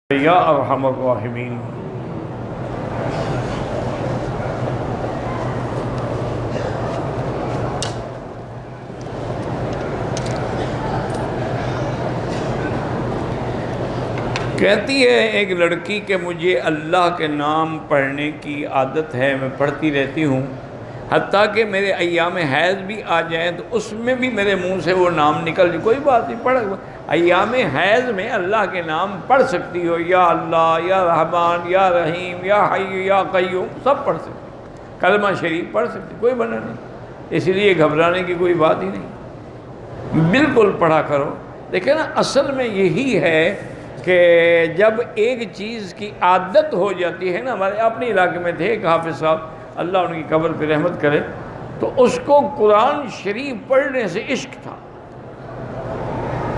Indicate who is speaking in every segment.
Speaker 1: یا ارحم الراحمین۔ کہتی ہے ایک لڑکی کہ مجھے اللہ کے نام پڑھنے کی عادت ہے، میں پڑھتی رہتی ہوں، حتیٰ کہ میرے ایام حیض بھی آ جائیں تو اس میں بھی میرے منہ سے وہ نام نکل جائے، کوئی بات نہیں، پڑھ ایام حیض میں اللہ کے نام پڑھ سکتی ہو، یا اللہ، یا رحمان، یا رحیم، یا حی، یا قیوم، سب پڑھ سکتی ہو، کلمہ شریف پڑھ سکتی، کوئی بنا نہیں، اس لیے گھبرانے کی کوئی بات ہی نہیں، بالکل پڑھا کرو۔ دیکھیں نا، اصل میں یہی ہے کہ جب ایک چیز کی عادت ہو جاتی ہے نا، ہمارے اپنے علاقے میں تھے ایک حافظ صاحب، اللہ ان کی قبر پہ رحمت کرے، تو اس کو قرآن شریف پڑھنے سے عشق تھا،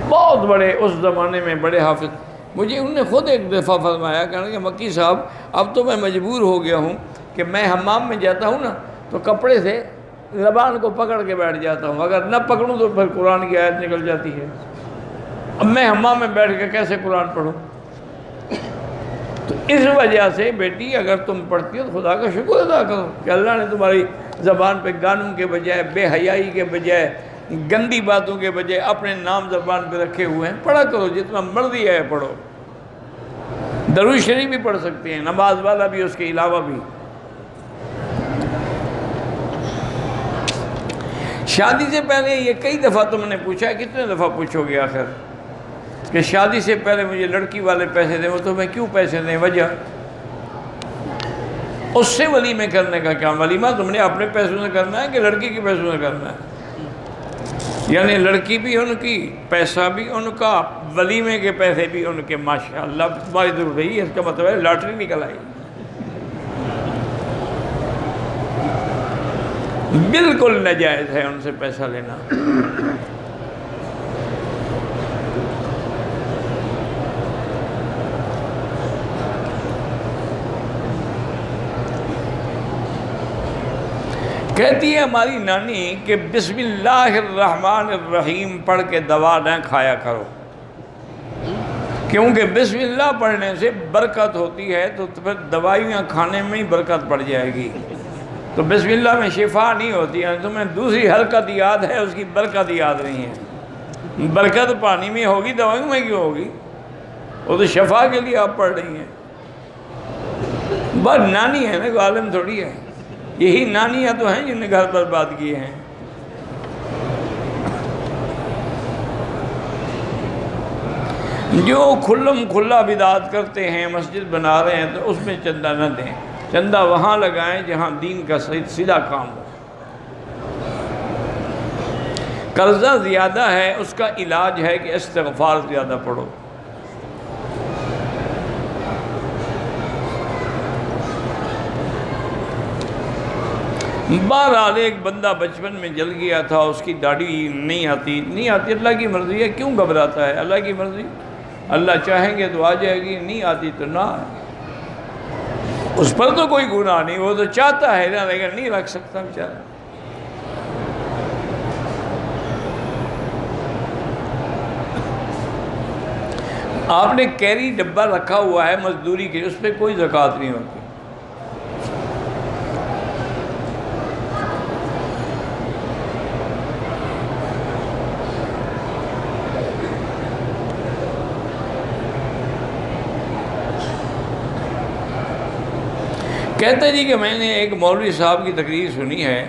Speaker 1: بہت بڑے اس زمانے میں بڑے حافظ، مجھے انہوں نے خود ایک دفعہ فرمایا کہ مکی صاحب اب تو میں مجبور ہو گیا ہوں کہ میں حمام میں جاتا ہوں نا تو کپڑے سے زبان کو پکڑ کے بیٹھ جاتا ہوں، اگر نہ پکڑوں تو پھر قرآن کی آیت نکل جاتی ہے، اب میں حمام میں بیٹھ کے کیسے قرآن پڑھوں؟ تو اس وجہ سے بیٹی اگر تم پڑھتی ہو تو خدا کا شکر ادا کرو کہ اللہ نے تمہاری زبان پہ گانوں کے بجائے، بے حیائی کے بجائے، گندی باتوں کے بجائے اپنے نام زبان پہ رکھے ہوئے ہیں، پڑھا کرو جتنا مرضی ہے پڑھو، درود شریف بھی پڑھ سکتے ہیں، نماز والا بھی، اس کے علاوہ بھی۔ شادی سے پہلے یہ کئی دفعہ تم نے پوچھا ہے، کتنے دفعہ پوچھو گے آخر کہ شادی سے پہلے مجھے لڑکی والے پیسے دیں، وہ تو میں کیوں پیسے دیں؟ وجہ اس سے ولیمے کرنے کا کیا؟ ولیمہ تم نے اپنے پیسوں سے کرنا ہے کہ لڑکی کے پیسوں سے کرنا ہے؟ یعنی لڑکی بھی ان کی، پیسہ بھی ان کا، ولیمے کے پیسے بھی ان کے، ماشاءاللہ تمہاری ضرور رہی ہے، اس کا مطلب ہے لاٹری نکل آئی، بالکل ناجائز ہے ان سے پیسہ لینا۔ کہتی ہے ہماری نانی کہ بسم اللہ الرحمن الرحیم پڑھ کے دوا نہ کھایا کرو، کیونکہ بسم اللہ پڑھنے سے برکت ہوتی ہے، تو پھر دوائیاں کھانے میں ہی برکت پڑ جائے گی، تو بسم اللہ میں شفا نہیں ہوتی ہے، تمہیں دوسری حرکت یاد ہے، اس کی برکت یاد نہیں ہے، برکت پانی میں ہوگی، دوائیوں میں کیوں ہوگی؟ وہ تو شفا کے لیے آپ پڑھ رہی ہیں، بس نانی ہے نا، عالم تھوڑی ہے، یہی نانیاں تو ہیں جن نے گھر برباد کیے ہیں۔ جو کھلم کھلا بدعت کرتے ہیں، مسجد بنا رہے ہیں، تو اس میں چندہ نہ دیں، چندہ وہاں لگائیں جہاں دین کا سیدھا کام ہو۔ قرضہ زیادہ ہے، اس کا علاج ہے کہ استغفار زیادہ پڑھو۔ بہرحال ایک بندہ بچپن میں جل گیا تھا، اس کی داڑھی نہیں آتی، اللہ کی مرضی ہے، کیوں گھبراتا ہے؟ اللہ کی مرضی، اللہ چاہیں گے تو آ جائے گی، نہیں آتی تو نہ آئے، اس پر تو کوئی گناہ نہیں، وہ تو چاہتا ہے نا، لیکن نہیں رکھ سکتا بیچارہ۔ آپ نے کیری ڈبہ رکھا ہوا ہے مزدوری کے، اس پہ کوئی زکوٰۃ نہیں ہوتی، کہتے جی کہ میں نے ایک مولوی صاحب کی تقریر سنی ہے،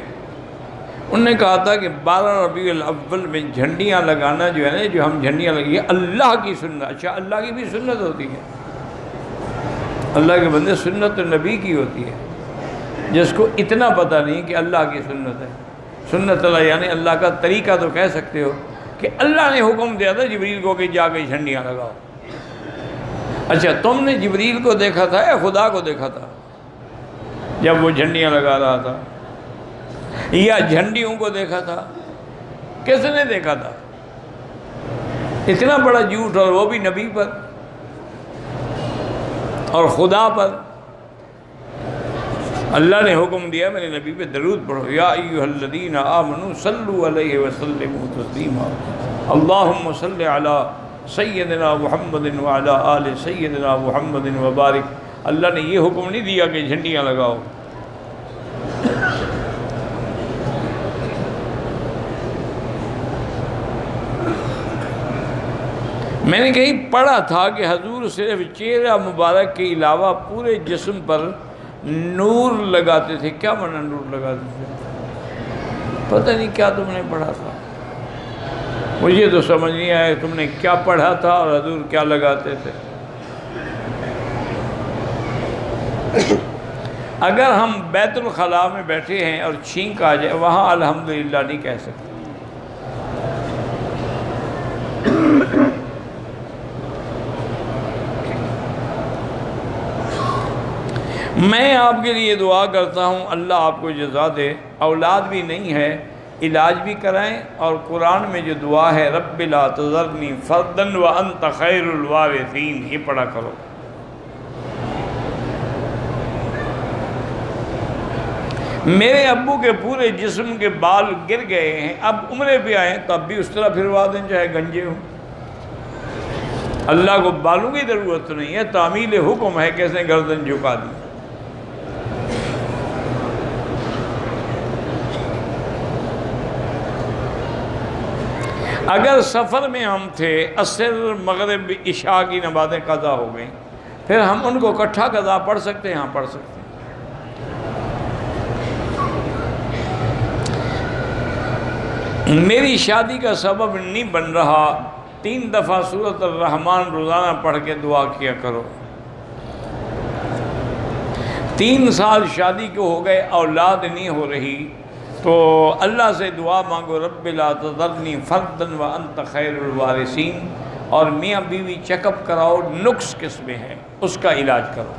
Speaker 1: انہوں نے کہا تھا کہ 12 ربیع الاول میں جھنڈیاں لگانا جو ہے نا، جو ہم جھنڈیاں لگی ہے اللہ کی سنت، اچھا اللہ کی بھی سنت ہوتی ہے، اللہ کے بندے سنت نبی کی ہوتی ہے، جس کو اتنا پتہ نہیں کہ اللہ کی سنت ہے، سنت اللہ یعنی اللہ کا طریقہ تو کہہ سکتے ہو کہ اللہ نے حکم دیا تھا جبریل کو کہ جا کے جھنڈیاں لگاؤ، اچھا تم نے جبریل کو دیکھا تھا یا خدا کو دیکھا تھا جب وہ جھنڈیاں لگا رہا تھا، یا جھنڈیوں کو دیکھا تھا؟ کس نے دیکھا تھا؟ اتنا بڑا جھوٹ، اور وہ بھی نبی پر اور خدا پر۔ اللہ نے حکم دیا میرے نبی پہ درود پڑھو، یا ایھا الذین آمنوا صلوا علیہ وسلموا تسلیما، اللہم صل علی سیدنا محمد وعلی آل سیدنا محمد وبارک۔ اللہ نے یہ حکم نہیں دیا کہ جھنڈیاں لگاؤ۔ میں نے کہیں پڑھا تھا کہ حضور صرف چہرہ مبارک کے علاوہ پورے جسم پر نور لگاتے تھے۔ کیا معنی نور لگاتے تھے؟ پتہ نہیں کیا تم نے پڑھا تھا، مجھے تو سمجھ نہیں آیا تم نے کیا پڑھا تھا اور حضور کیا لگاتے تھے۔ اگر ہم بیت الخلاء میں بیٹھے ہیں اور چھینک آ جائے، وہاں الحمدللہ نہیں کہہ سکتے۔ میں آپ کے لیے دعا کرتا ہوں اللہ آپ کو جزا دے۔ اولاد بھی نہیں ہے، علاج بھی کرائیں، اور قرآن میں جو دعا ہے رب لا تذرنی فردا وانت خیر الوارثین، یہ پڑھا کرو۔ میرے ابو کے پورے جسم کے بال گر گئے ہیں، اب عمرے پہ آئے تب بھی اس طرح پھروا دیں چاہے گنجے ہوں۔ اللہ کو بالوں کی ضرورت نہیں ہے، تعمیل حکم ہے، کیسے گردن جھکا دی۔ اگر سفر میں ہم تھے، عصر مغرب عشاء کی نمازیں قضا ہو گئیں، پھر ہم ان کو اکٹھا قضا پڑھ سکتے ہیں؟ ہاں پڑھ سکتے ہیں۔ میری شادی کا سبب نہیں بن رہا، 3 دفعہ سورۃ الرحمن روزانہ پڑھ کے دعا کیا کرو۔ 3 سال شادی کو ہو گئے، اولاد نہیں ہو رہی، تو اللہ سے دعا مانگو رب لا تذرنی فردا وانت خیر الوارثین، اور میاں بیوی چیک اپ کراؤ، نقص کس میں ہے اس کا علاج کرو۔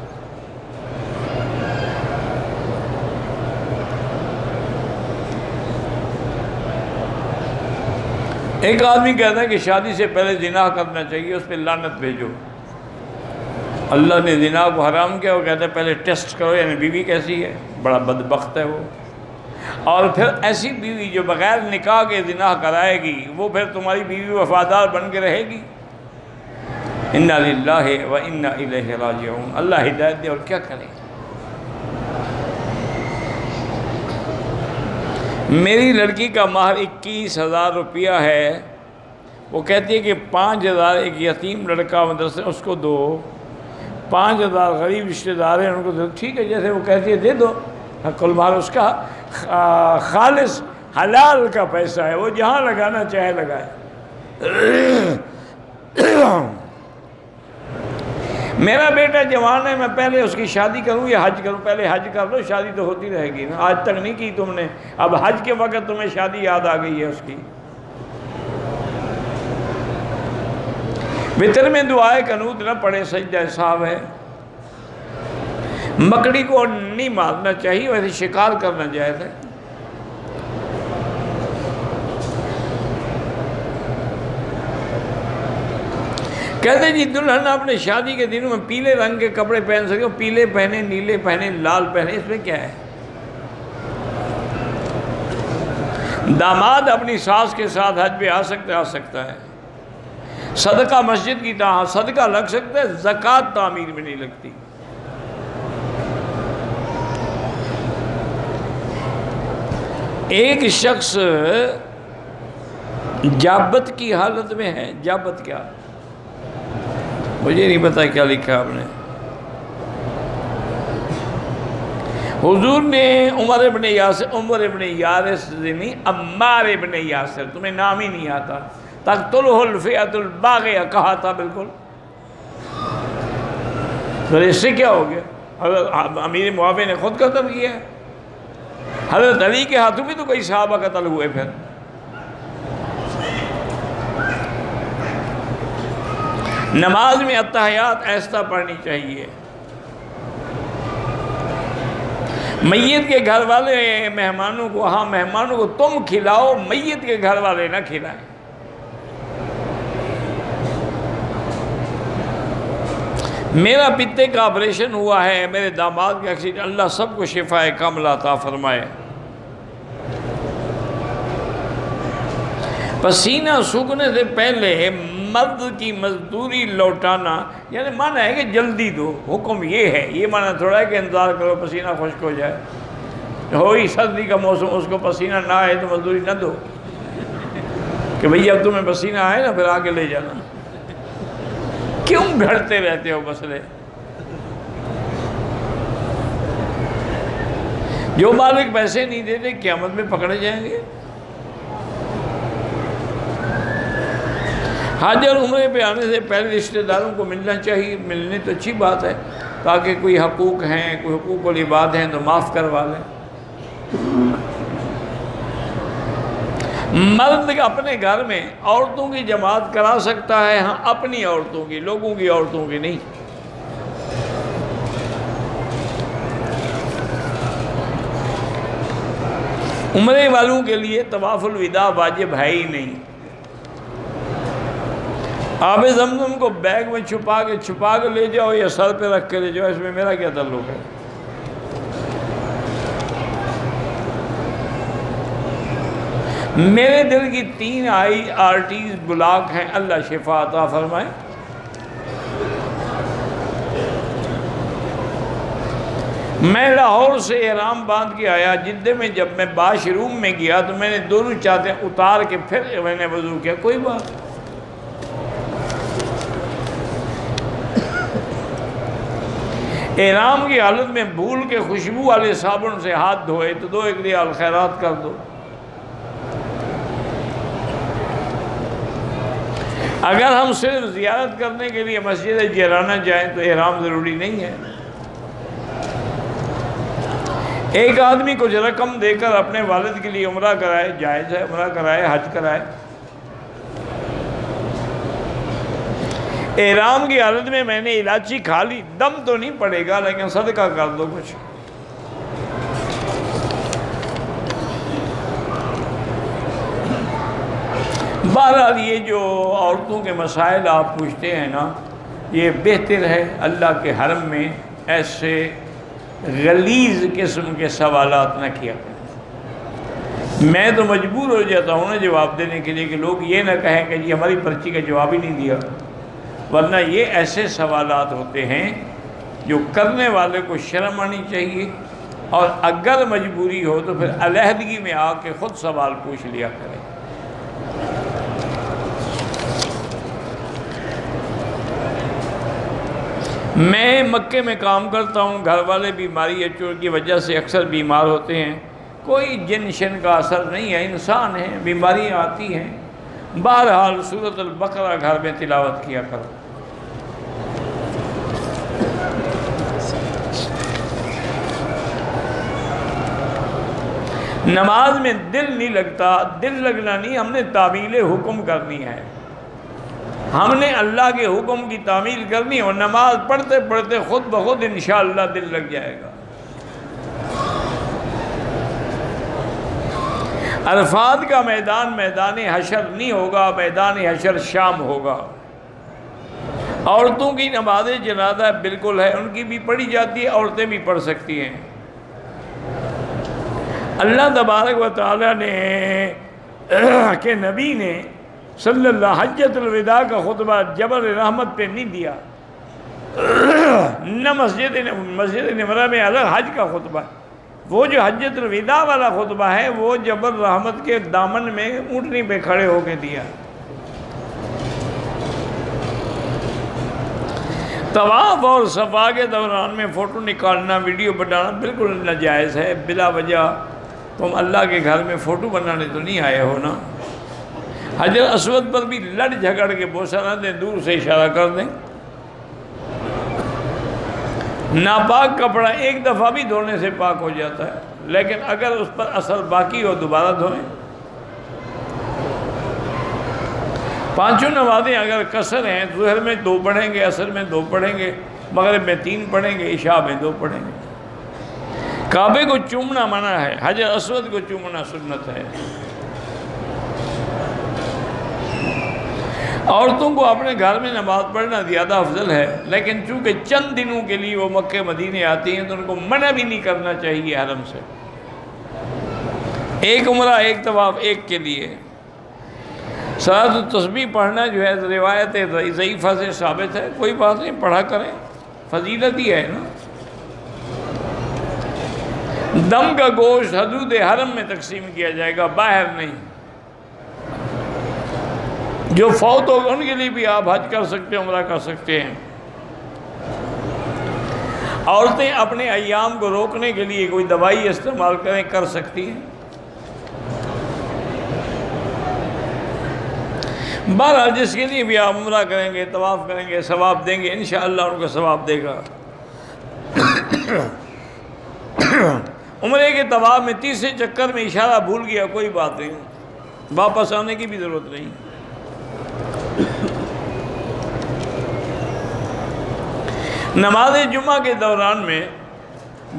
Speaker 1: ایک آدمی کہتا ہے کہ شادی سے پہلے زنا کرنا چاہیے، اس پہ لعنت بھیجو۔ اللہ نے زنا کو حرام کیا، وہ کہتا ہے پہلے ٹیسٹ کرو یعنی بیوی کیسی ہے، بڑا بدبخت ہے وہ۔ اور پھر ایسی بیوی جو بغیر نکاح کے زنا کرائے گی، وہ پھر تمہاری بیوی وفادار بن کے رہے گی؟ انا للہ و انا الیہ راجعون۔ اللہ ہدایت دے، اور کیا کریں۔ میری لڑکی کا مہر 21,000 روپیہ ہے، وہ کہتی ہے کہ 5,000 ایک یتیم لڑکا مدرسے اس کو دو، 5,000 غریب رشتہ دار ہیں ان کو دو۔ ٹھیک ہے، جیسے وہ کہتی ہے دے دو، کل مہر اس کا خالص حلال کا پیسہ ہے، وہ جہاں لگانا چاہے لگائے۔ میرا بیٹا جوان ہے، میں پہلے اس کی شادی کروں یا حج کروں؟ پہلے حج کر لو، شادی تو ہوتی رہے گی نا، آج تک نہیں کی تم نے، اب حج کے وقت تمہیں شادی یاد آ گئی ہے اس کی۔ وتر میں دعائے قنوت نہ پڑھے، سجدہ صاحب ہے۔ مکڑی کو نہیں مارنا چاہیے، ویسے شکار کرنا جائز ہے۔ کہتے جی دلہن اپنے شادی کے دنوں میں پیلے رنگ کے کپڑے پہن سکے، پیلے پہنے، نیلے پہنے، لال پہنے، اس میں کیا ہے؟ داماد اپنی ساس کے ساتھ حج پہ آ سکتا ہے، صدقہ مسجد کی طرح صدقہ لگ سکتا ہے، زکوٰۃ تعمیر میں نہیں لگتی۔ ایک شخص جابت کی حالت میں ہے، جابت کیا؟ مجھے نہیں پتا کیا لکھا آپ نے۔ حضور نے عمر ابن یاسر نہیں، عمار ابن یاسر، تمہیں نام ہی نہیں آتا، تقتلہ الفئۃ الباغیہ کہا تھا بالکل۔ پھر اس سے کیا ہو گیا؟ حضرت امیر معاویہ نے خود قتل کیا ہے، حضرت علی کے ہاتھوں بھی تو کئی صحابہ قتل ہوئے۔ پھر نماز میں اتحیات ایسا پڑھنی چاہیے۔ میت کے گھر والے مہمانوں کو، ہاں مہمانوں کو تم کھلاؤ، میت کے گھر والے نہ کھلائیں۔ میرا پتے کا آپریشن ہوا ہے، میرے داماد کا ایکسیڈنٹ، اللہ سب کو شفائے کاملہ عطا فرمائے۔ پسینہ سوکھنے سے پہلے مرد کی مزدوری لوٹانا، یعنی معنی ہے کہ جلدی دو، حکم یہ ہے، یہ معنی تھوڑا ہے کہ انتظار کرو پسینہ خشک ہو جائے، ہوئی سردی کا موسم اس کو پسینہ نہ آئے تو مزدوری نہ دو کہ بھئی اب تمہیں پسینہ آئے نا پھر آگے لے جانا۔ کیوں گھڑتے رہتے ہو مسئلے؟ جو مالک پیسے نہیں دیتے قیامت میں پکڑے جائیں گے۔ حج اور عمرے پہ آنے سے پہلے رشتہ داروں کو ملنا چاہیے، ملنے تو اچھی بات ہے، تاکہ کوئی حقوق ہیں، کوئی حقوق العباد ہیں تو معاف کروا لیں۔ مرد اپنے گھر میں عورتوں کی جماعت کرا سکتا ہے، ہاں اپنی عورتوں کی، لوگوں کی عورتوں کی نہیں۔ عمرے والوں کے لیے طواف الوداع واجب ہے ہی نہیں۔ آب زمزم کو بیگ میں چھپا کے لے جاؤ یا سر پہ رکھ کے لے جاؤ، اس میں میرا کیا تعلق ہے؟ میرے دل کی 3 IRTs بلاک ہیں، اللہ شفا عطا فرمائے۔ میں لاہور سے احرام باندھ کے آیا، جدہ میں جب میں باش روم میں گیا تو میں نے دونوں چادریں اتار کے پھر میں نے وضو کیا، کوئی بات۔ احرام کی حالت میں بھول کے خوشبو والے صابن سے ہاتھ دھوئے تو 2 ریال خیرات کر دو۔ اگر ہم صرف زیارت کرنے کے لیے مسجد جیرانہ جائیں تو احرام ضروری نہیں ہے۔ ایک آدمی کچھ رقم دے کر اپنے والد کے لیے عمرہ کرائے، جائز ہے، عمرہ کرائے، حج کرائے۔ احرام کی حالت میں نے الائچی کھا لی، دم تو نہیں پڑے گا لیکن صدقہ کر دو کچھ۔ بہرحال یہ جو عورتوں کے مسائل آپ پوچھتے ہیں نا، یہ بہتر ہے اللہ کے حرم میں ایسے غلیظ قسم کے سوالات نہ کیا کریں۔ میں تو مجبور ہو جاتا ہوں نا جواب دینے کے لیے کہ لوگ یہ نہ کہیں کہ جی ہماری پرچی کا جواب ہی نہیں دیا، ورنہ یہ ایسے سوالات ہوتے ہیں جو کرنے والے کو شرم آنی چاہیے، اور اگر مجبوری ہو تو پھر علیحدگی میں آ کے خود سوال پوچھ لیا کریں۔ میں مکے میں کام کرتا ہوں، گھر والے بیماری یا چوٹ کی وجہ سے اکثر بیمار ہوتے ہیں، کوئی جن شن کا اثر نہیں ہے، انسان ہیں، بیماریاں آتی ہیں، بہرحال سورۃ البقرہ گھر میں تلاوت کیا کرو۔ نماز میں دل نہیں لگتا، دل لگنا نہیں، ہم نے تعمیل حکم کرنی ہے، ہم نے اللہ کے حکم کی تعمیل کرنی ہے، اور نماز پڑھتے پڑھتے خود بخود انشاءاللہ دل لگ جائے گا۔ عرفات کا میدان میدان حشر نہیں ہوگا، میدان حشر شام ہوگا۔ عورتوں کی نماز جنازہ بالکل ہے، ان کی بھی پڑھی جاتی ہے، عورتیں بھی پڑھ سکتی ہیں۔ اللہ تبارک و تعالیٰ نے کہ نبی نے صلی اللہ حجۃ الوداع کا خطبہ جبل رحمت پہ نہیں دیا، نہ مسجد نمرہ میں الگ حج کا خطبہ ہے، وہ جو حجۃ الوداع والا خطبہ ہے وہ جبل رحمت کے دامن میں اونٹنی پہ کھڑے ہو کے دیا۔ طواف اور صفا کے دوران میں فوٹو نکالنا، ویڈیو بنانا بالکل ناجائز ہے، بلا وجہ تم اللہ کے گھر میں فوٹو بنانے تو نہیں آئے ہو نا۔ حجر اسود پر بھی لڑ جھگڑ کے بوسہ نہ دیں، دور سے اشارہ کر دیں۔ ناپاک کپڑا ایک دفعہ بھی دھونے سے پاک ہو جاتا ہے، لیکن اگر اس پر اثر باقی ہو دوبارہ دھوئیں۔ 5 نمازیں اگر قصر ہیں، ظہر میں 2 پڑھیں گے، عصر میں 2 پڑھیں گے، مغرب میں 3 پڑھیں گے، عشاء میں 2 پڑھیں گے۔ کعبے کو چومنا منع ہے، حجر اسود کو چومنا سنت ہے۔ عورتوں کو اپنے گھر میں نماز پڑھنا زیادہ افضل ہے، لیکن چونکہ چند دنوں کے لیے وہ مکہ مدینے آتی ہیں تو ان کو منع بھی نہیں کرنا چاہیے حرم سے۔ ایک عمرہ، ایک طواف، ایک کے لیے۔ صلاۃ التسبیح پڑھنا جو ہے روایت ضعیفہ سے ثابت ہے، کوئی بات نہیں، پڑھا کریں، فضیلت ہی ہے نا۔ دم کا گوشت حدود حرم میں تقسیم کیا جائے گا، باہر نہیں۔ جو فوت ہو ان کے لیے بھی آپ حج کر سکتے ہیں، عمرہ کر سکتے ہیں۔ عورتیں اپنے ایام کو روکنے کے لیے کوئی دوائی استعمال کریں، کر سکتی ہیں۔ بہرحال جس کے لیے بھی آپ عمرہ کریں گے، طواف کریں گے، ثواب دیں گے، انشاءاللہ ان کو ثواب دے گا۔ عمرے کے طواف میں تیسرے چکر میں اشارہ بھول گیا، کوئی بات نہیں، واپس آنے کی بھی ضرورت نہیں۔ نماز جمعہ کے دوران میں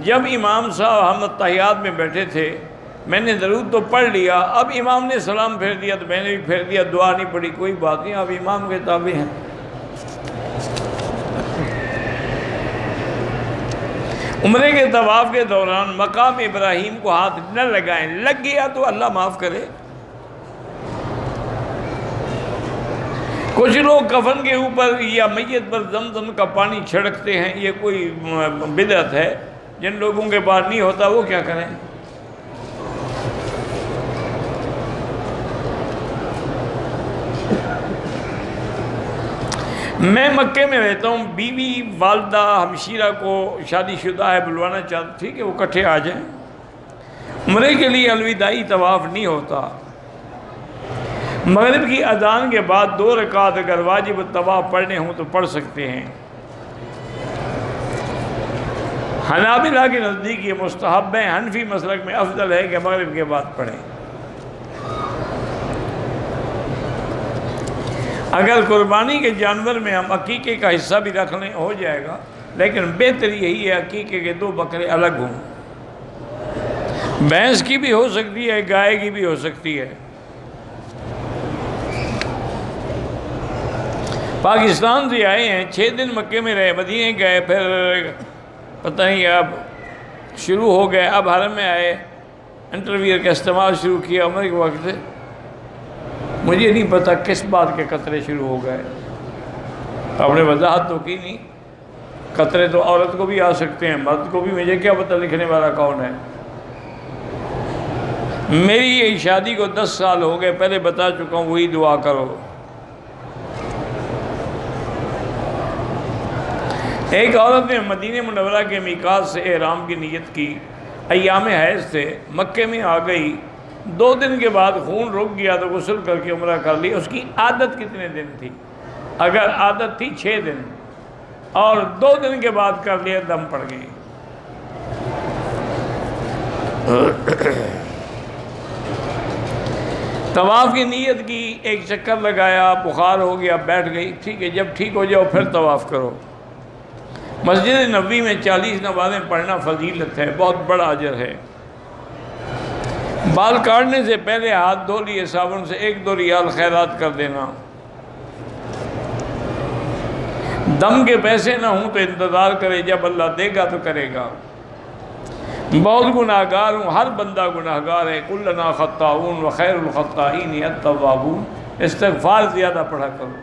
Speaker 1: جب امام صاحب ہم التحیات میں بیٹھے تھے، میں نے درود تو پڑھ لیا، اب امام نے سلام پھیر دیا تو میں نے بھی پھیر دیا، دعا نہیں پڑھی، کوئی بات نہیں، اب امام کے تابع ہیں۔ عمرے کے طواف کے دوران مقام ابراہیم کو ہاتھ نہ لگائیں، لگ گیا تو اللہ معاف کرے۔ کچھ لوگ کفن کے اوپر یا میت پر زمزم کا پانی چھڑکتے ہیں، یہ کوئی بدعت ہے، جن لوگوں کے پاس نہیں ہوتا وہ کیا کریں۔ میں مکے میں رہتا ہوں، بیوی والدہ ہمشیرہ کو شادی شدہ ہے، بلوانا چاہتا، ٹھیک ہے، وہ کٹھے آ جائیں۔ عمرے کے لیے الوداعی طواف نہیں ہوتا۔ مغرب کی اذان کے بعد 2 رکعت اگر واجب الطواف پڑھنے ہوں تو پڑھ سکتے ہیں۔ حنابلہ کے نزدیک یہ مستحب ہے، حنفی مسلک میں افضل ہے کہ مغرب کے بعد پڑھیں۔ اگر قربانی کے جانور میں ہم عقیقے کا حصہ بھی رکھ لیں ہو جائے گا، لیکن بہتر یہی ہے عقیقے کے 2 بکرے الگ ہوں۔ بھینس کی بھی ہو سکتی ہے، گائے کی بھی ہو سکتی ہے۔ پاکستان سے آئے ہیں، 6 دن مکے میں رہے، مدینے گئے، پھر پتہ نہیں اب شروع ہو گئے، اب حرم میں آئے، انٹرویئر کا استعمال شروع کیا عمر کے وقت سے۔ مجھے نہیں پتہ کس بات کے قطرے شروع ہو گئے، آپ نے وضاحت تو کی نہیں۔ قطرے تو عورت کو بھی آ سکتے ہیں، مرد کو بھی، مجھے کیا پتہ لکھنے والا کون ہے۔ میری یہ شادی کو 10 سال ہو گئے، پہلے بتا چکا ہوں، وہی دعا کرو۔ ایک عورت نے مدینہ منورہ کے میقات سے احرام کی نیت کی، ایام حیض تھے، مکے میں آ گئی، 2 دن کے بعد خون رک گیا تو غسل کر کے عمرہ کر لی۔ اس کی عادت کتنے دن تھی؟ اگر عادت تھی 6 دن اور 2 دن کے بعد کر لیا، دم پڑ گئی۔ طواف کی نیت کی، ایک چکر لگایا، بخار ہو گیا، بیٹھ گئی، ٹھیک ہے، جب ٹھیک ہو جاؤ پھر طواف کرو۔ مسجد نبوی میں 40 نمازیں پڑھنا فضیلت ہے، بہت بڑا اجر ہے۔ بال کاٹنے سے پہلے ہاتھ دھو لیے صابن سے، 1-2 ریال خیرات کر دینا۔ دم کے پیسے نہ ہوں تو انتظار کرے، جب اللہ دے گا تو کرے گا۔ بہت گناہگار ہوں، ہر بندہ گناہگار ہے، کلنا خطاؤن وخیر الخطائین التوابون، استغفار زیادہ پڑھا کرو۔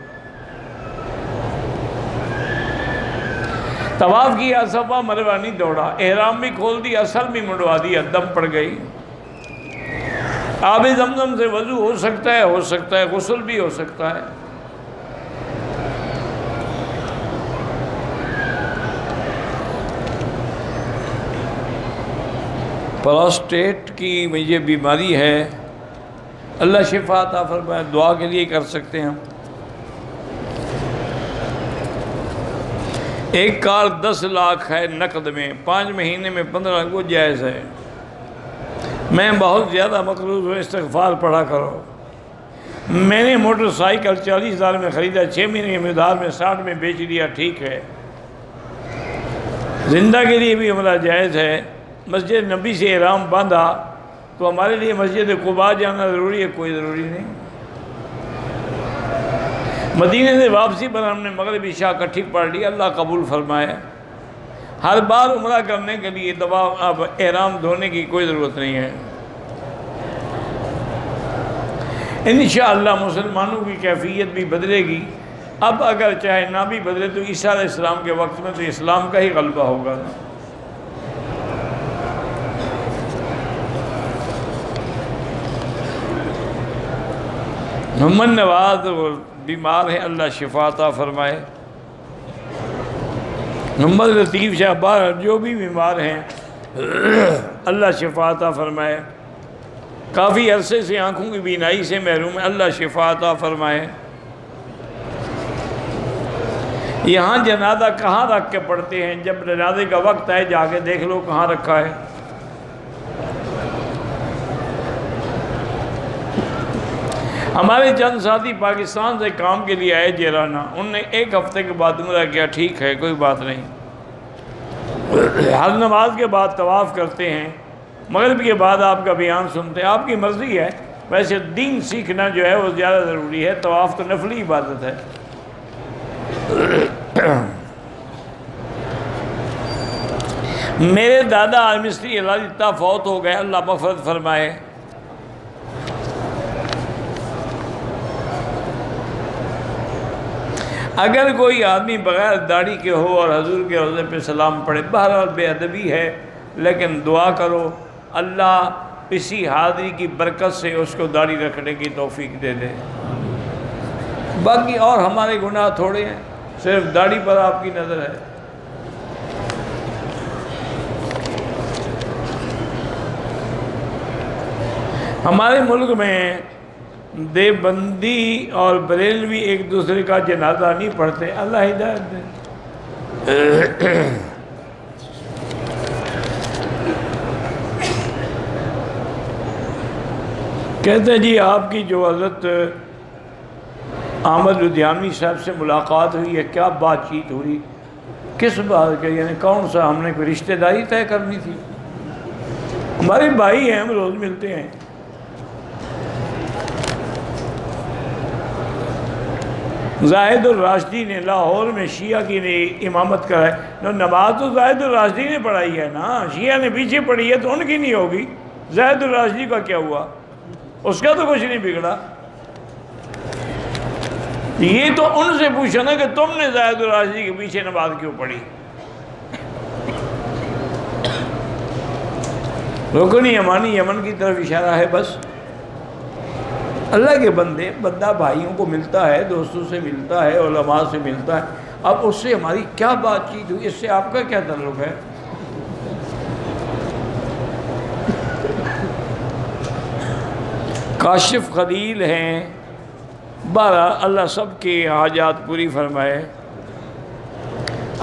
Speaker 1: طواف کیا، صفا مروہ نہیں دوڑا، احرام بھی کھول دیا، سر بھی منڈوا دیا، دم پڑ گئی۔ آب زمزم سے وضو ہو سکتا ہے، غسل بھی ہو سکتا ہے۔ پراسٹیٹ کی مجھے بیماری ہے، اللہ شفا عطا فرمائے، دعا کے لیے کر سکتے ہیں ہم۔ ایک کار 10 لاکھ ہے نقد میں، 5 مہینے میں 15 لاکھ، وہ جائز ہے۔ میں بہت زیادہ مقروض ہوں، استغفار پڑھا کرو۔ میں نے موٹر سائیکل 40,000 میں خریدا، 6 مہینے کے مقدار میں 60 میں بیچ دیا، ٹھیک ہے۔ زندہ کے لیے بھی عمرہ جائز ہے۔ مسجد نبی سے احرام باندھا تو ہمارے لیے مسجد قباء جانا ضروری ہے؟ کوئی ضروری نہیں۔ مدینہ سے واپسی پر ہم نے مغرب عشاء اکٹھی پڑھ لی، اللہ قبول فرمائے۔ ہر بار عمرہ کرنے کے لیے اب احرام دھونے کی کوئی ضرورت نہیں ہے۔ انشاءاللہ مسلمانوں کی کیفیت بھی بدلے گی. اب اگر چاہے نہ بھی بدلے تو عیسیٰ علیہ السلام کے وقت میں تو اسلام کا ہی غلبہ ہوگا. محمد نواز بیمار ہیں، اللہ شفا عطا فرمائے. محمد لطیف شاہ بہر جو بھی بیمار ہیں اللہ شفا عطا فرمائے. کافی عرصے سے آنکھوں کی بینائی سے محروم ہے، اللہ شفا عطا فرمائے. یہاں جنازہ کہاں رکھ کے پڑھتے ہیں؟ جب جنازے کا وقت ہے جا کے دیکھ لو کہاں رکھا ہے. ہمارے چند ساتھی پاکستان سے کام کے لیے آئے جیرانہ، انہوں نے ایک ہفتے کے بعد عمرہ کیا. ٹھیک ہے، کوئی بات نہیں. ہر نماز کے بعد طواف کرتے ہیں، مغرب کے بعد آپ کا بیان سنتے ہیں. آپ کی مرضی ہے، ویسے دین سیکھنا جو ہے وہ زیادہ ضروری ہے. طواف تو نفلی عبادت ہے. میرے دادا مصری اللہ فوت ہو گئے، اللہ مغفرت فرمائے. اگر کوئی آدمی بغیر داڑھی کے ہو اور حضور کے روضے پہ سلام پڑھے، بہرحال بے ادبی ہے، لیکن دعا کرو اللہ اسی حاضری کی برکت سے اس کو داڑھی رکھنے کی توفیق دے دے. باقی اور ہمارے گناہ تھوڑے ہیں، صرف داڑھی پر آپ کی نظر ہے. ہمارے ملک میں دیوبندی اور بریلوی ایک دوسرے کا جنازہ نہیں پڑھتے، اللہ ہدایت دے. کہتے ہیں جی آپ کی جو حضرت احمد لدھیانوی صاحب سے ملاقات ہوئی ہے، کیا بات چیت ہوئی؟ کس بات کے؟ یعنی کون سا؟ ہم نے کوئی رشتہ داری طے کرنی تھی؟ ہمارے بھائی ہیں، ہم روز ملتے ہیں. زاہد الراشدی نے لاہور میں شیعہ کی امامت کرائی. نماز تو زاہد الراشدی نے پڑھائی ہے نا، شیعہ نے پیچھے پڑھی ہے تو ان کی نہیں ہوگی. زاہد الراشدی کا کیا ہوا؟ اس کا تو کچھ نہیں بگڑا. یہ تو ان سے پوچھو نا کہ تم نے زاہد الراشدی کے پیچھے نماز کیوں پڑھی؟ رکن یمانی یمن کی طرف اشارہ ہے بس. اللہ کے بندے، بندہ بھائیوں کو ملتا ہے، دوستوں سے ملتا ہے، علماء سے ملتا ہے. اب اس سے ہماری کیا بات چیت ہوئی؟ اس سے آپ کا کیا تعلق ہے؟ کاشف خلیل ہیں. بہرحال اللہ سب کے حاجات پوری فرمائے.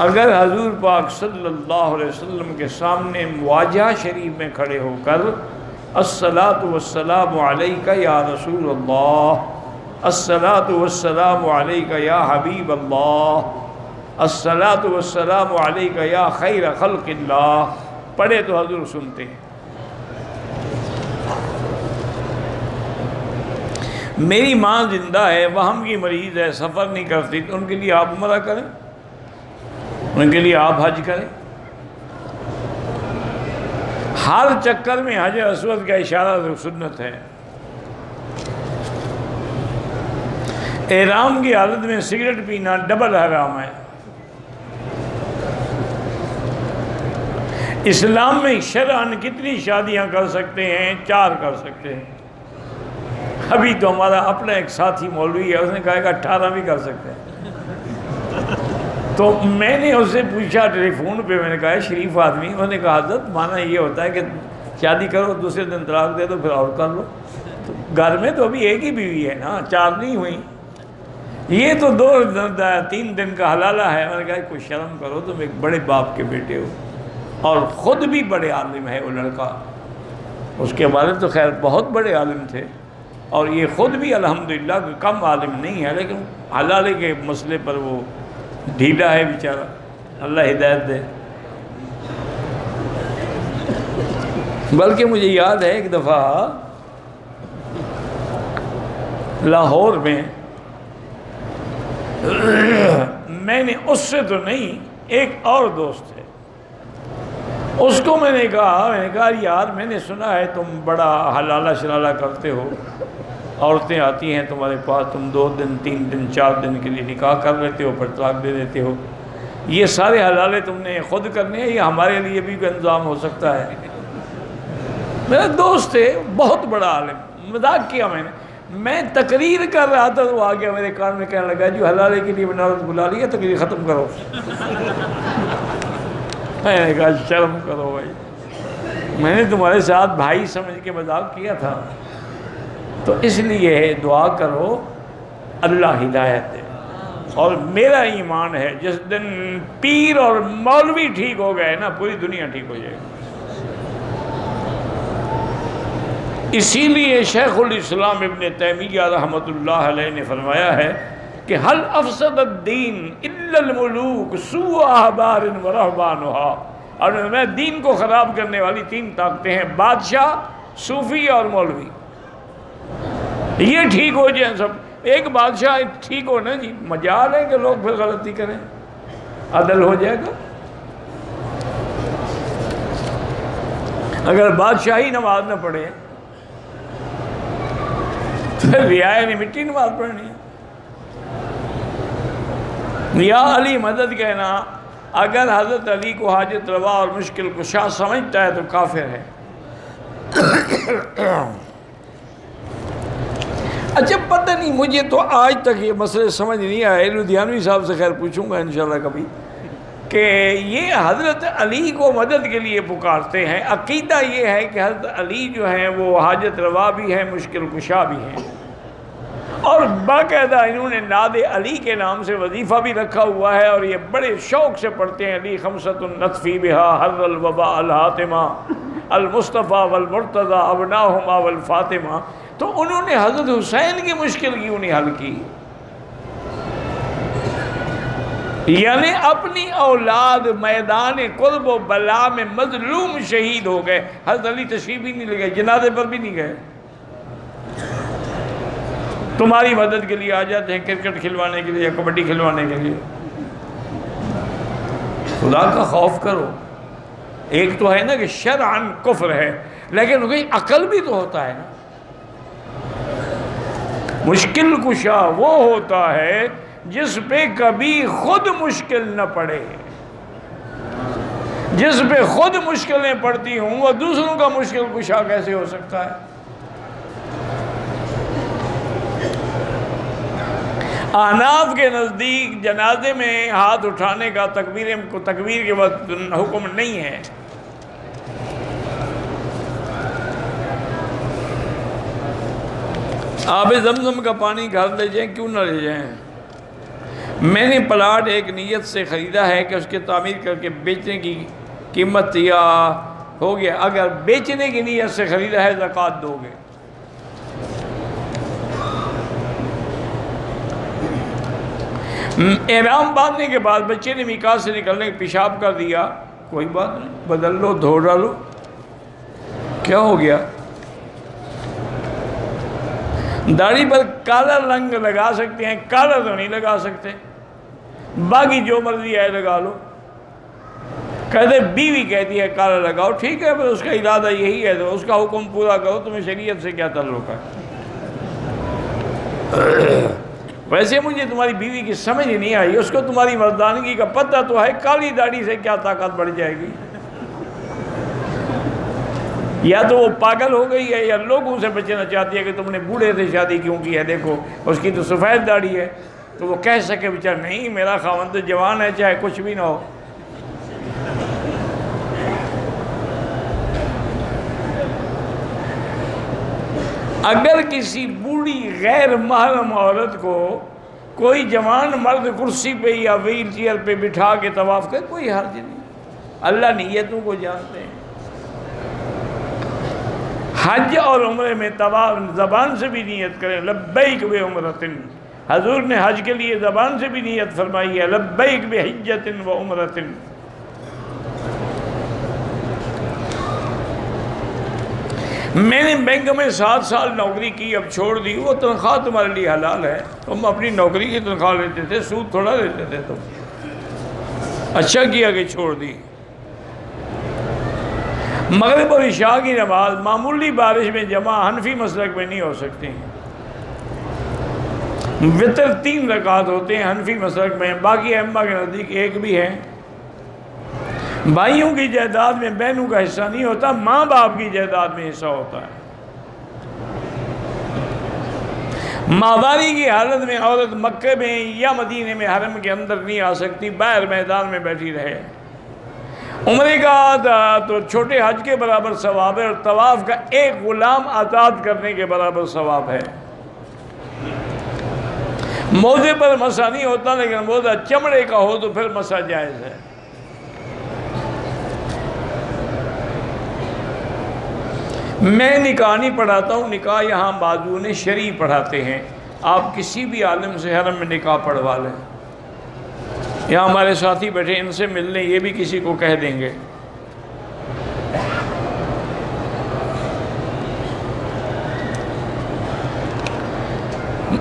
Speaker 1: اگر حضور پاک صلی اللہ علیہ وسلم کے سامنے مواجہہ شریف میں کھڑے ہو کر الصلاۃ والسلام علیک یا رسول اللہ، الصلاۃ والسلام علیک یا حبیب اللہ، الصلاۃ والسلام علیک یا خیر خلق اللہ پڑھے تو حضور سنتے ہیں. میری ماں زندہ ہے، وہم کی مریض ہے، سفر نہیں کرتی، تو ان کے لیے آپ عمرہ کریں، ان کے لیے آپ حج کریں. ہر چکر میں حجر اسود کا اشارہ سنت ہے. احرام کی حالت میں سگریٹ پینا ڈبل حرام ہے. اسلام میں شرعاً کتنی شادیاں کر سکتے ہیں؟ 4 کر سکتے ہیں. ابھی تو ہمارا اپنا ایک ساتھی مولوی ہے، اس نے کہا کہ 18 بھی کر سکتے ہیں. تو میں نے اس سے پوچھا ٹیلی فون پہ، میں نے کہا شریف آدمی، انہوں نے کہا حضرت معنی یہ ہوتا ہے کہ شادی کرو دوسرے دن طلاق دے دو پھر اور کر لو. تو گھر میں تو ابھی ایک ہی بیوی ہے نا، 4 نہیں ہوئی. یہ تو 2-3 دن کا حلالہ ہے. میں نے کہا کچھ شرم کرو، تم ایک بڑے باپ کے بیٹے ہو اور خود بھی بڑے عالم ہے وہ لڑکا. اس کے والد تو خیر بہت بڑے عالم تھے اور یہ خود بھی الحمدللہ کم عالم نہیں ہے، لیکن حلالے کے مسئلے پر وہ ڈھیلا ہے بیچارہ. اللہ ہدایت دے. بلکہ مجھے یاد ہے ایک دفعہ لاہور میں میں نے اس سے تو نہیں، ایک اور دوست ہے، اس کو میں نے کہا یار میں نے سنا ہے تم بڑا حلالہ شلالہ کرتے ہو، عورتیں آتی ہیں تمہارے پاس، تم 2 دن 3 دن 4 دن کے لیے نکاح کر لیتے ہو، پھر طلاق دے دیتے ہو. یہ سارے حلالے تم نے خود کرنے ہیں یا ہمارے لیے بھی کوئی انتظام ہو سکتا ہے؟ میرا دوست ہے بہت بڑا عالم، مذاق کیا میں تقریر کر رہا تھا تو آ گیا میرے کان میں کہنے لگا جو حلالے کے لیے میں نے عورت بلا لی ہے تقریر ختم کرو. میں نے کہا شرم کرو بھائی، میں نے تمہارے ساتھ بھائی سمجھ کے مذاق کیا تھا. تو اس لیے دعا کرو اللہ ہدایت دے. اور میرا ایمان ہے جس دن پیر اور مولوی ٹھیک ہو گئے نا پوری دنیا ٹھیک ہو جائے گی. اسی لیے شیخ الاسلام ابن تیمیہ رحمۃ اللہ علیہ نے فرمایا ہے کہ حل افسد الدین الا الملوک سوء احبار و رہبانھا. اور میں دین کو خراب کرنے والی 3 طاقتیں ہیں، بادشاہ، صوفی اور مولوی. یہ ٹھیک ہو جائیں سب. ایک بادشاہ ٹھیک ہو نا جی، مجال ہے کہ لوگ پھر غلطی کریں، عدل ہو جائے گا. اگر بادشاہی نماز نہ پڑھے تو رعایا نے مٹی نماز پڑھنی ہے. یا علی مدد کہنا اگر حضرت علی کو حاجت روا اور مشکل کشا سمجھتا ہے تو کافر ہے. اچھا پتہ نہیں، مجھے تو آج تک یہ مسئلے سمجھ نہیں آئے. لدھیانوی صاحب سے خیر پوچھوں گا انشاءاللہ کبھی کہ یہ حضرت علی کو مدد کے لیے پکارتے ہیں. عقیدہ یہ ہے کہ حضرت علی جو ہیں وہ حاجت روا بھی ہیں، مشکل کشا بھی ہیں، اور باقاعدہ انہوں نے ناد علی کے نام سے وظیفہ بھی رکھا ہوا ہے اور یہ بڑے شوق سے پڑھتے ہیں. علی خمسۃ نطفی بہا حر الوباء الحاتمہ المصطفیٰ والمرتضیٰ ابناہما والفاطمہ. تو انہوں نے حضرت حسین کی مشکل کیوں نہیں حل کی؟ یعنی اپنی اولاد میدان قرب و بلا میں مظلوم شہید ہو گئے، حضرت علی تشریف بھی نہیں لے گئے، جنازے پر بھی نہیں گئے. تمہاری مدد کے لیے آ جاتے ہیں کرکٹ کھلوانے کے لیے یا کبڈی کھلوانے کے لیے. خدا کا خوف کرو. ایک تو ہے نا کہ شرعاً کفر ہے، لیکن کوئی عقل بھی تو ہوتا ہے نا. مشکل کشا وہ ہوتا ہے جس پہ کبھی خود مشکل نہ پڑے. جس پہ خود مشکلیں پڑتی ہوں وہ دوسروں کا مشکل کشا کیسے ہو سکتا ہے؟ احناف کے نزدیک جنازے میں ہاتھ اٹھانے کا تکبیر کے وقت حکم نہیں ہے. آب زمزم کا پانی گھر لے جائیں کیوں نہ لے جائیں. میں نے پلاٹ ایک نیت سے خریدا ہے کہ اس کی تعمیر کر کے بیچنے کی قیمت یا ہو گیا. اگر بیچنے کی نیت سے خریدا ہے زکوٰۃ دو گے. احرام باندھنے کے بعد بچے نے میقات سے نکلنے کے پیشاب کر دیا، کوئی بات نہیں، بدل لو، دھو ڈالو، کیا ہو گیا؟ داڑھی پر کالا رنگ لگا سکتے ہیں، کالا تو نہیں لگا سکتے، باقی جو مرضی ہے لگا لو. کہتے بیوی کہتی ہے کالا لگاؤ، ٹھیک ہے، پر اس کا ارادہ یہی ہے تو اس کا حکم پورا کرو، تمہیں شریعت سے کیا تعلق ہے؟ ویسے مجھے تمہاری بیوی کی سمجھ نہیں آئی، اس کو تمہاری مردانگی کا پتہ تو ہے، کالی داڑھی سے کیا طاقت بڑھ جائے گی؟ یا تو وہ پاگل ہو گئی ہے یا لوگوں سے بچنا چاہتی ہے کہ تم نے بوڑھے سے شادی کیوں کی ہے، دیکھو اس کی تو سفید داڑھی ہے، تو وہ کہہ سکے بیچارہ نہیں میرا خاوند تو جوان ہے چاہے کچھ بھی نہ ہو. اگر کسی بوڑھی غیر محرم عورت کو کوئی جوان مرد کرسی پہ یا ویل چیئر پہ بٹھا کے طواف کرے کوئی حرج نہیں. اللہ نیتوں کو جانتے ہیں. حج اور عمرے میں طواف زبان سے بھی نیت کریں، لبیک بعمرۃ. حضور نے حج کے لیے زبان سے بھی نیت فرمائی ہے، لبیک بحجۃ و عمرۃ. میں نے بینک میں 7 سال نوکری کی، اب چھوڑ دی. وہ تنخواہ تمہارے لیے حلال ہے، تم اپنی نوکری کی تنخواہ لیتے تھے، سود تھوڑا لیتے تھے. تم اچھا کیا کہ چھوڑ دی. مغرب اور عشاء کی نماز معمولی بارش میں جمع حنفی مسلک میں نہیں ہو سکتی. وطر 3 رکعت ہوتے ہیں حنفی مسلک میں، باقی ائمہ کے نزدیک ایک بھی ہے۔ بھائیوں کی جائیداد میں بہنوں کا حصہ نہیں ہوتا، ماں باپ کی جائیداد میں حصہ ہوتا ہے۔ ماہواری کی حالت میں عورت مکے میں یا مدینے میں حرم کے اندر نہیں آ سکتی، باہر میدان میں بیٹھی رہے۔ عمرے کا تو چھوٹے حج کے برابر ثواب ہے، اور طواف کا ایک غلام آزاد کرنے کے برابر ثواب ہے۔ موزے پر مسا نہیں ہوتا، لیکن موزہ چمڑے کا ہو تو پھر مسا جائز ہے۔ میں نکاح نہیں پڑھاتا ہوں، نکاح یہاں بازون شرعی پڑھاتے ہیں۔ آپ کسی بھی عالم سے حرم میں نکاح پڑھوا لیں، یہاں ہمارے ساتھی بیٹھے، ان سے مل لیں، یہ بھی کسی کو کہہ دیں گے۔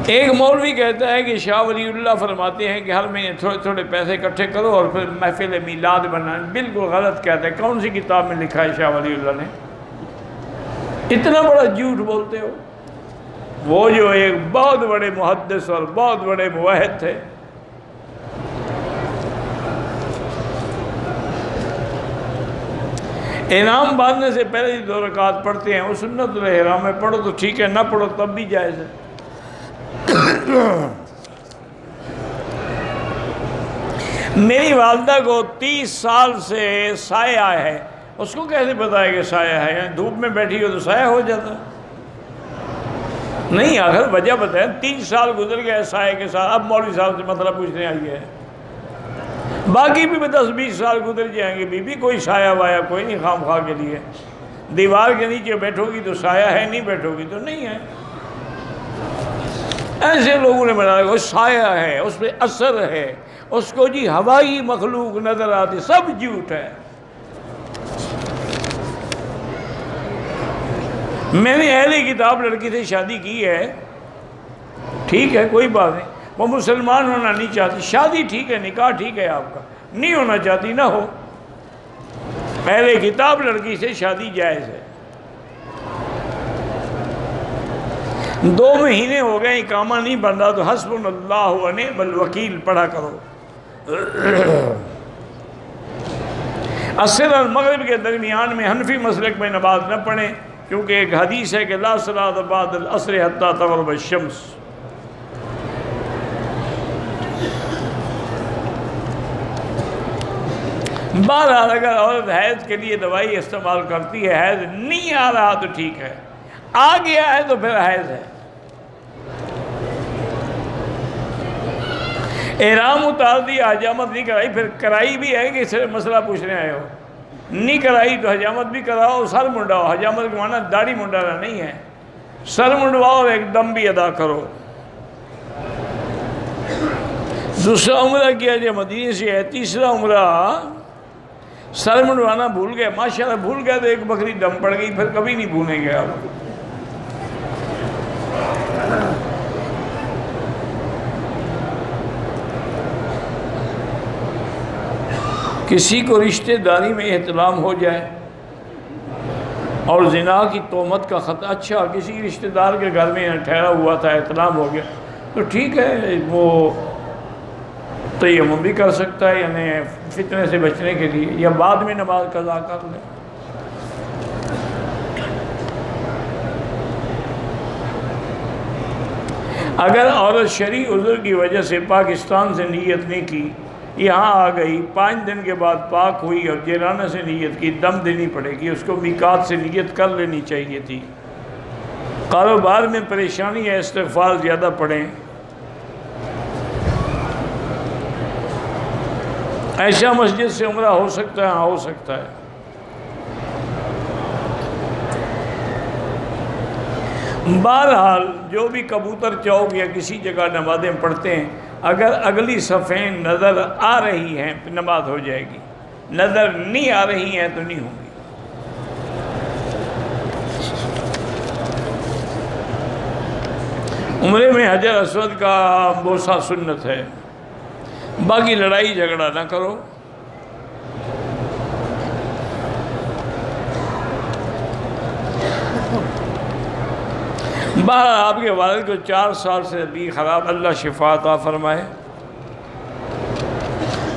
Speaker 1: ایک مولوی کہتا ہے کہ شاہ ولی اللہ فرماتے ہیں کہ ہر مہینے تھوڑے تھوڑے پیسے اکٹھے کرو اور پھر محفل میلاد بنائیں۔ بالکل غلط کہتا ہے۔ کون سی کتاب میں لکھا ہے شاہ ولی اللہ نے؟ اتنا بڑا جھوٹ بولتے ہو۔ وہ جو ایک بہت بڑے محدث اور بہت بڑے موحد تھے، احرام باندھنے سے پہلے 2 رکعت پڑھتے ہیں، وہ سنت الاحرام میں پڑھو تو ٹھیک ہے، نہ پڑھو تب بھی جائز ہے۔ میری والدہ کو 30 سال سے سایہ ہے، اس کو کیسے پتا ہے کہ سایہ ہے؟ یعنی دھوپ میں بیٹھی ہو تو سایہ ہو جاتا نہیں؟ آخر وجہ بتائیں۔ 30 سال گزر گئے سایہ کے ساتھ، اب مولوی صاحب سے مسئلہ پوچھنے آئی ہے۔ باقی بھی 10-20 سال گزر جائیں گے، بھی کوئی سایہ وایا کوئی نہیں خام خواہ کے لیے۔ دیوار کے نیچے بیٹھو گی تو سایہ ہے، نہیں بیٹھو گی تو نہیں ہے۔ ایسے لوگوں نے بنا رکھا سایہ ہے، اس پہ اثر ہے، اس کو جی ہوائی مخلوق نظر آتی، سب جھوٹ ہے۔ میں نے اہل کتاب لڑکی سے شادی کی ہے، ٹھیک ہے، کوئی بات نہیں، وہ مسلمان ہونا نہیں چاہتی، شادی ٹھیک ہے، نکاح ٹھیک ہے، آپ کا نہیں ہونا چاہتی نہ ہو، اہل کتاب لڑکی سے شادی جائز ہے۔ 2 مہینے ہو گئے اقامہ نہیں بن رہا تو حسبنا اللہ و نعم الوکیل پڑھا کرو۔ عصر اور مغرب کے درمیان میں حنفی مسلک میں نماز نہ پڑھیں، کیونکہ ایک حدیث ہے کہ لا صلاۃ بعد العصر حتی تغرب الشمس۔ بہرحال اگر عورت حیض کے لیے دوائی استعمال کرتی ہے، حیض نہیں آ رہا تو ٹھیک ہے، آ گیا ہے تو پھر حیض ہے۔ احرام اتار دیا، حجامت نہیں کرائی، پھر کرائی بھی ہے کہ صرف مسئلہ پوچھنے آئے ہو؟ نہیں کرائی تو حجامت بھی کراؤ، سر منڈاؤ۔ حجامت کا معنی داڑھی منڈانا نہیں ہے، سر منڈواؤ اور ایک دم بھی ادا کرو۔ دوسرا عمرہ کیا جو مدینے سے ہے، تیسرا عمرہ سر منڈوانا بھول گئے، ماشاءاللہ بھول گئے تو ایک بکری دم پڑ گئی، پھر کبھی نہیں بھولیں گے آپ۔ کسی کو رشتہ داری میں احتلام ہو جائے اور زنا کی تہمت کا خطرہ، اچھا کسی رشتہ دار کے گھر میں ٹھہرا ہوا تھا، احتلام ہو گیا تو ٹھیک ہے، وہ تیمم بھی کر سکتا ہے، یعنی فتنے سے بچنے کے لیے، یا بعد میں نماز قضا کر لے۔ اگر عورت شرعی عذر کی وجہ سے پاکستان سے نیت نہیں کی، یہاں آ گئی، 5 دن کے بعد پاک ہوئی اور جیرانہ سے نیت کی، دم دینی پڑے گی، اس کو میقات سے نیت کر لینی چاہیے تھی۔ کاروبار میں پریشانی ہے، استغفار زیادہ پڑھیں۔ ایسا مسجد سے عمرہ ہو سکتا ہے؟ ہاں ہو سکتا ہے۔ بہرحال جو بھی کبوتر چوک یا کسی جگہ نمازیں پڑھتے ہیں، اگر اگلی صفیں نظر آ رہی ہیں تو نماز ہو جائے گی، نظر نہیں آ رہی ہیں تو نہیں ہوگی۔ عمرے میں حجر اسود کا بوسہ سنت ہے، باقی لڑائی جھگڑا نہ کرو۔ بہر آپ کے والد کو 4 سال سے بھی خراب، اللہ شفا عطا فرمائے۔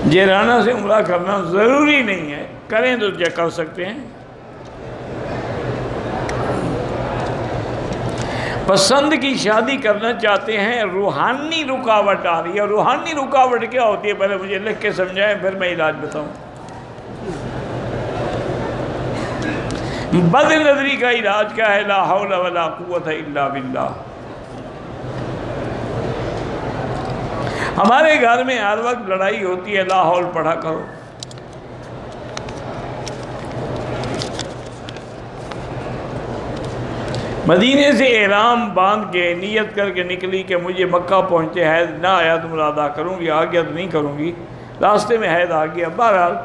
Speaker 1: جیرانہ سے عمرہ کرنا ضروری نہیں ہے، کریں تو کیا کر سکتے ہیں۔ پسند کی شادی کرنا چاہتے ہیں، روحانی رکاوٹ آ رہی ہے۔ روحانی رکاوٹ کیا ہوتی ہے پہلے مجھے لکھ کے سمجھائیں، پھر میں علاج بتاؤں۔ بد نظری کا علاج کیا ہے؟ لا حول ولا قوت الا باللہ۔ ہمارے گھر میں ہر وقت لڑائی ہوتی ہے، لا حول پڑھا کرو۔ مدینے سے احرام باندھ کے نیت کر کے نکلی کہ مجھے مکہ پہنچے حیض نہ آیا تو مرادہ کروں گی، آ گیا تو نہیں کروں گی، راستے میں حیض آ گیا۔ بہرحال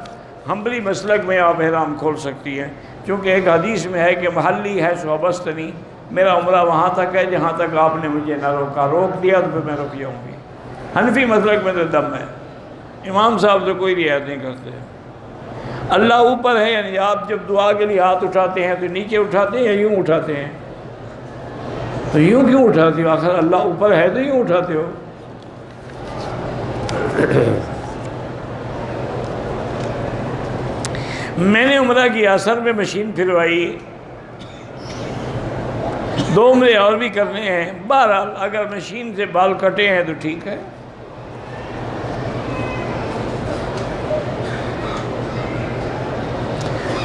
Speaker 1: حنبلی مسلک میں آپ احرام کھول سکتی ہیں، چونکہ ایک حدیث میں ہے کہ محلی ہے سو بستنی، میرا عمرہ وہاں تک ہے جہاں تک آپ نے مجھے نہ روکا، روک دیا تو پھر میں رک جاؤں گی۔ حنفی مسلک میں تو دم ہے، امام صاحب تو کوئی رعایت نہیں کرتے۔ اللہ اوپر ہے، یعنی آپ جب دعا کے لیے ہاتھ اٹھاتے ہیں تو نیچے اٹھاتے ہیں یا یوں اٹھاتے ہیں؟ تو یوں کیوں اٹھاتے ہو؟ آخر اللہ اوپر ہے تو یوں اٹھاتے ہو۔ میں نے عمرہ کی اثر میں مشین پھروائی، 2 عمرے اور بھی کرنے ہیں۔ بہرحال اگر مشین سے بال کٹے ہیں تو ٹھیک ہے۔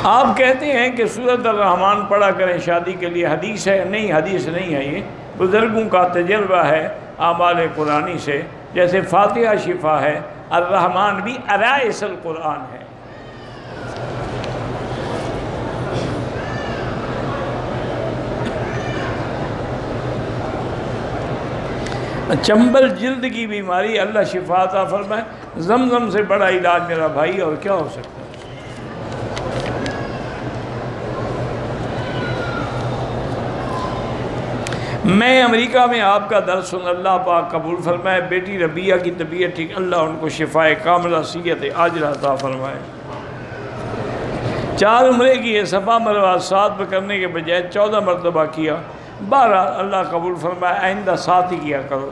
Speaker 1: آپ کہتے ہیں کہ سورۃ الرحمن پڑھا کریں شادی کے لیے، حدیث ہے؟ نہیں، حدیث نہیں ہے، یہ بزرگوں کا تجربہ ہے اعمال قرآنی سے۔ جیسے فاتحہ شفا ہے، الرحمن بھی ارائس القرآن ہے۔ چنبل جلد کی بیماری، اللہ شفا عطا فرمائے۔ زمزم سے بڑا علاج میرا بھائی اور کیا ہو سکتا ہے؟ میں امریکہ میں آپ کا درس سن، اللہ پاک قبول فرمائے۔ بیٹی ربیہ کی طبیعت ٹھیک، اللہ ان کو شفاء کاملہ صحت عاجلہ عطا فرمائے۔ 4 عمرے کی صفا مروہ 7 پہ کرنے کے بجائے 14 مرتبہ کیا۔ بہرحال اللہ قبول فرمائے، آئندہ 7 ہی کیا کرو۔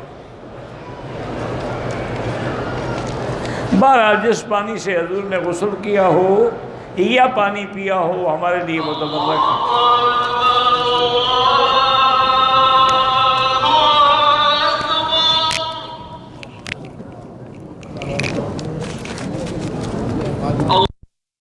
Speaker 1: بہرحال جس پانی سے حضور نے غسل کیا ہو یا پانی پیا ہو ہمارے لیے متبرک ہے۔